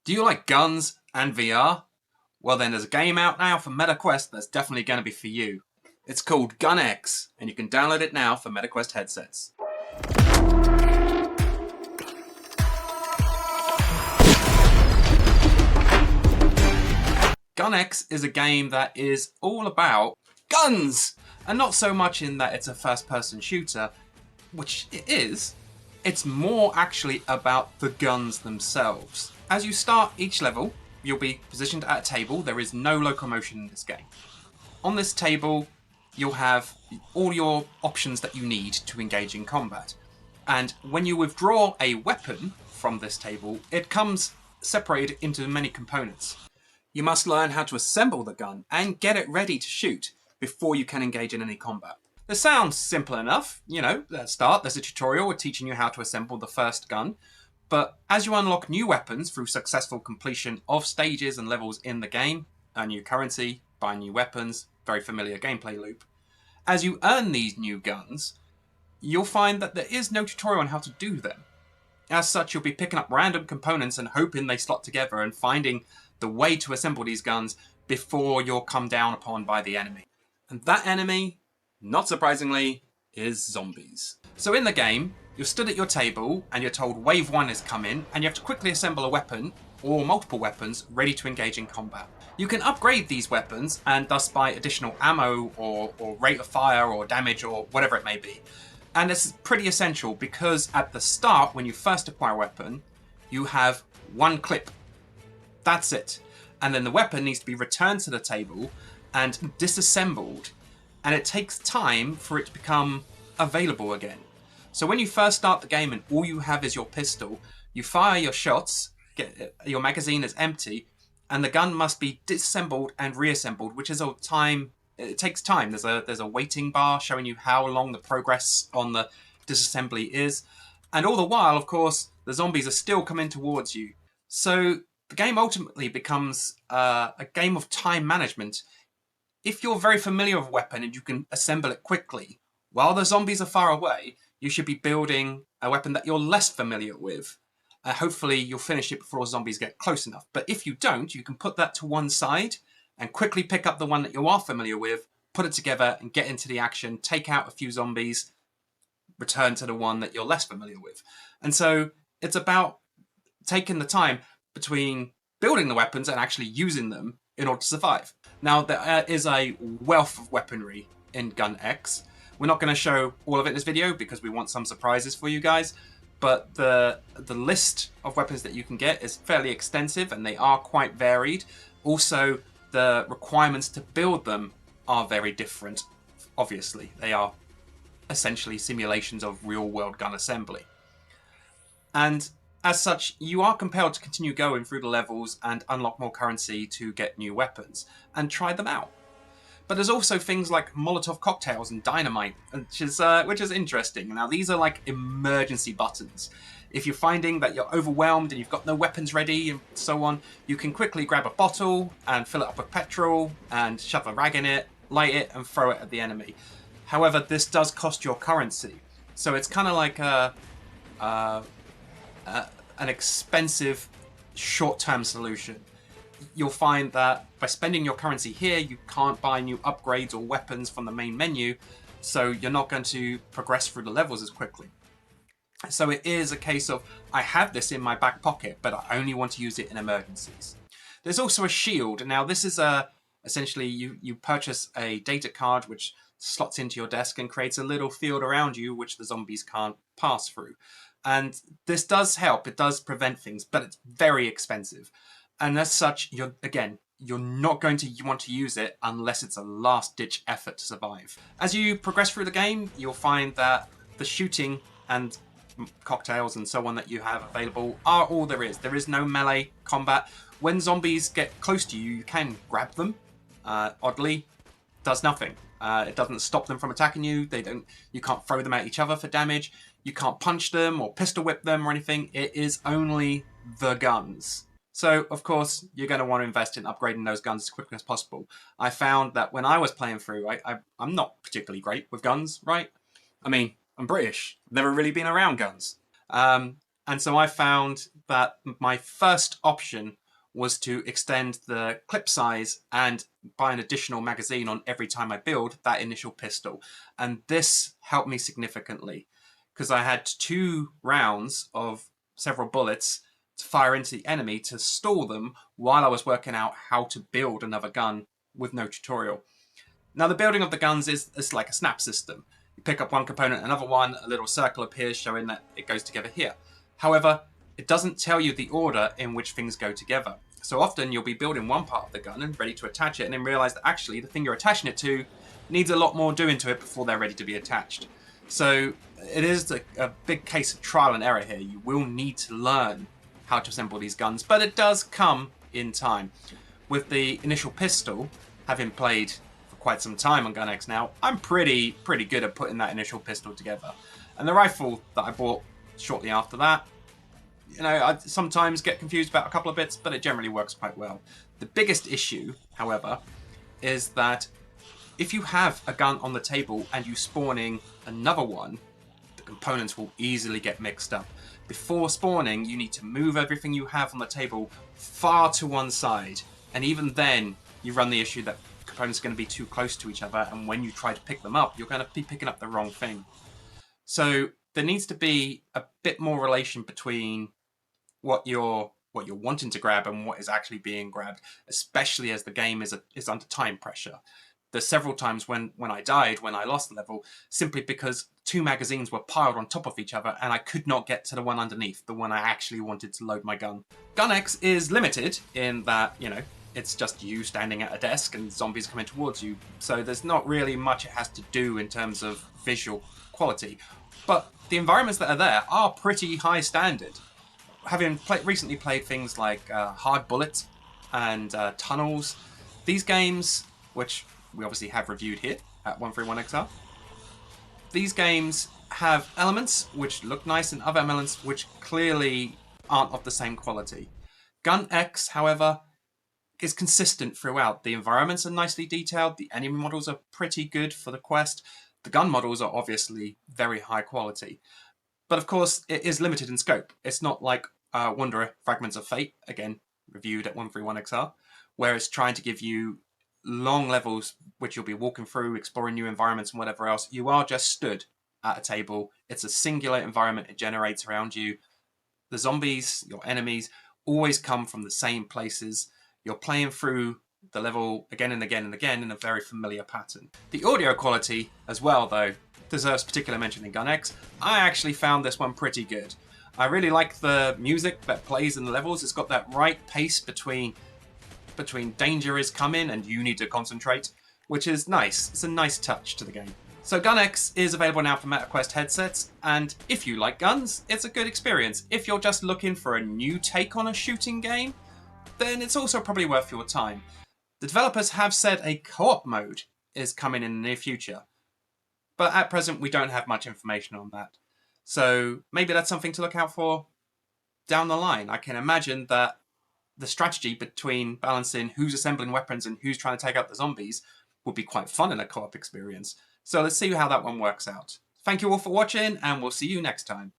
Do you like guns and VR? Well then, there's a game out now for MetaQuest that's definitely going to be for you. It's called GunX, and you can download it now for MetaQuest headsets. GunX is a game that is all about guns! And not so much in that it's a first-person shooter, which it is. It's more actually about the guns themselves. As you start each level, you'll be positioned at a table. There is no locomotion in this game. On this table, you'll have all your options that you need to engage in combat. And when you withdraw a weapon from this table, it comes separated into many components. You must learn how to assemble the gun and get it ready to shoot before you can engage in any combat. This sounds simple enough, you know, at the start there's a tutorial teaching you how to assemble the first gun, but as you unlock new weapons through successful completion of stages and levels in the game, earn new currency, buy new weapons, very familiar gameplay loop. As you earn these new guns, you'll find that there is no tutorial on how to do them. As such, you'll be picking up random components and hoping they slot together and finding the way to assemble these guns before you're come down upon by the enemy. And that enemy, not surprisingly, is zombies. So in the game, you're stood at your table and you're told wave 1 is coming and you have to quickly assemble a weapon or multiple weapons ready to engage in combat. You can upgrade these weapons and thus buy additional ammo or rate of fire or damage or whatever it may be. And it's pretty essential because at the start, when you first acquire a weapon, you have one clip. That's it. And then the weapon needs to be returned to the table and disassembled. And it takes time for it to become available again. So when you first start the game and all you have is your pistol, you fire your shots, your magazine is empty, and the gun must be disassembled and reassembled, which is a time. It takes time. There's a waiting bar showing you how long the progress on the disassembly is. And all the while, of course, the zombies are still coming towards you. So the game ultimately becomes a game of time management. If you're very familiar with a weapon and you can assemble it quickly, while the zombies are far away, you should be building a weapon that you're less familiar with. Hopefully you'll finish it before zombies get close enough. But if you don't, you can put that to one side and quickly pick up the one that you are familiar with, put it together and get into the action, take out a few zombies, return to the one that you're less familiar with. And so it's about taking the time between building the weapons and actually using them in order to survive. Now, there is a wealth of weaponry in GunX. We're not going to show all of it in this video because we want some surprises for you guys, but the list of weapons that you can get is fairly extensive and they are quite varied. Also, the requirements to build them are very different, obviously. They are essentially simulations of real-world gun assembly. And as such, you are compelled to continue going through the levels and unlock more currency to get new weapons and try them out. But there's also things like Molotov cocktails and dynamite, which is interesting. Now, these are like emergency buttons. If you're finding that you're overwhelmed and you've got no weapons ready and so on, you can quickly grab a bottle and fill it up with petrol and shove a rag in it, light it and throw it at the enemy. However, this does cost your currency. So it's kind of like an expensive short-term solution. You'll find that by spending your currency here, you can't buy new upgrades or weapons from the main menu, so you're not going to progress through the levels as quickly. So it is a case of, I have this in my back pocket, but I only want to use it in emergencies. There's also a shield. Now this is essentially you purchase a data card which slots into your desk and creates a little field around you which the zombies can't pass through. And this does help, it does prevent things, but it's very expensive. And as such, you're not going to want to use it unless it's a last-ditch effort to survive. As you progress through the game, you'll find that the shooting and cocktails and so on that you have available are all there is. There is no melee combat. When zombies get close to you, you can grab them. Oddly, does nothing. It doesn't stop them from attacking you. You can't throw them at each other for damage. You can't punch them or pistol whip them or anything. It is only the guns. So, of course, you're going to want to invest in upgrading those guns as quickly as possible. I found that when I was playing through, I'm not particularly great with guns, right? I mean, I'm British. I've never really been around guns. And so I found that my first option was to extend the clip size and buy an additional magazine on every time I build that initial pistol. And this helped me significantly because I had 2 rounds of several bullets to fire into the enemy to stall them while I was working out how to build another gun with no tutorial. Now, the building of the guns is like a snap system. You pick up one component, another one, a little circle appears showing that it goes together here. However, it doesn't tell you the order in which things go together. So often you'll be building one part of the gun and ready to attach it, and then realize that actually the thing you're attaching it to needs a lot more doing to it before they're ready to be attached. So it is a big case of trial and error here. You will need to learn how to assemble these guns, but it does come in time. With the initial pistol, having played for quite some time on GunX now, I'm pretty good at putting that initial pistol together. And the rifle that I bought shortly after that, you know, I sometimes get confused about a couple of bits, but it generally works quite well. The biggest issue, however, is that if you have a gun on the table and you spawning another one, the components will easily get mixed up. Before spawning, you need to move everything you have on the table far to one side. And even then, you run the issue that components are going to be too close to each other, and when you try to pick them up, you're going to be picking up the wrong thing. So there needs to be a bit more relation between what you're wanting to grab and what is actually being grabbed, especially as the game is under time pressure. There's several times when I died, when I lost the level, simply because 2 magazines were piled on top of each other and I could not get to the one underneath, the one I actually wanted to load my gun. GunX is limited in that, you know, it's just you standing at a desk and zombies coming towards you, so there's not really much it has to do in terms of visual quality. But the environments that are there are pretty high standard. Having recently played things like Hard Bullet and Tunnels, these games, which we obviously have reviewed here at 131XR, these games have elements which look nice and other elements which clearly aren't of the same quality. GunX, however, is consistent throughout. The environments are nicely detailed, the enemy models are pretty good for the quest, the gun models are obviously very high quality. But of course, it is limited in scope. It's not like Wanderer Fragments of Fate, again, reviewed at 131XR, where it's trying to give you long levels which you'll be walking through, exploring new environments and whatever else. You are just stood at a table. It's a singular environment it generates around you. The zombies, your enemies, always come from the same places. You're playing through the level again and again and again in a very familiar pattern. The audio quality as well, though, deserves particular mention in GunX. I actually found this one pretty good. I really like the music that plays in the levels. It's got that right pace between danger is coming and you need to concentrate, which is nice. It's a nice touch to the game. So GunX is available now for MetaQuest headsets, and if you like guns, it's a good experience. If you're just looking for a new take on a shooting game, then it's also probably worth your time. The developers have said a co-op mode is coming in the near future, but at present we don't have much information on that. So maybe that's something to look out for down the line. I can imagine that the strategy between balancing who's assembling weapons and who's trying to take out the zombies would be quite fun in a co-op experience. So let's see how that one works out. Thank you all for watching, and we'll see you next time.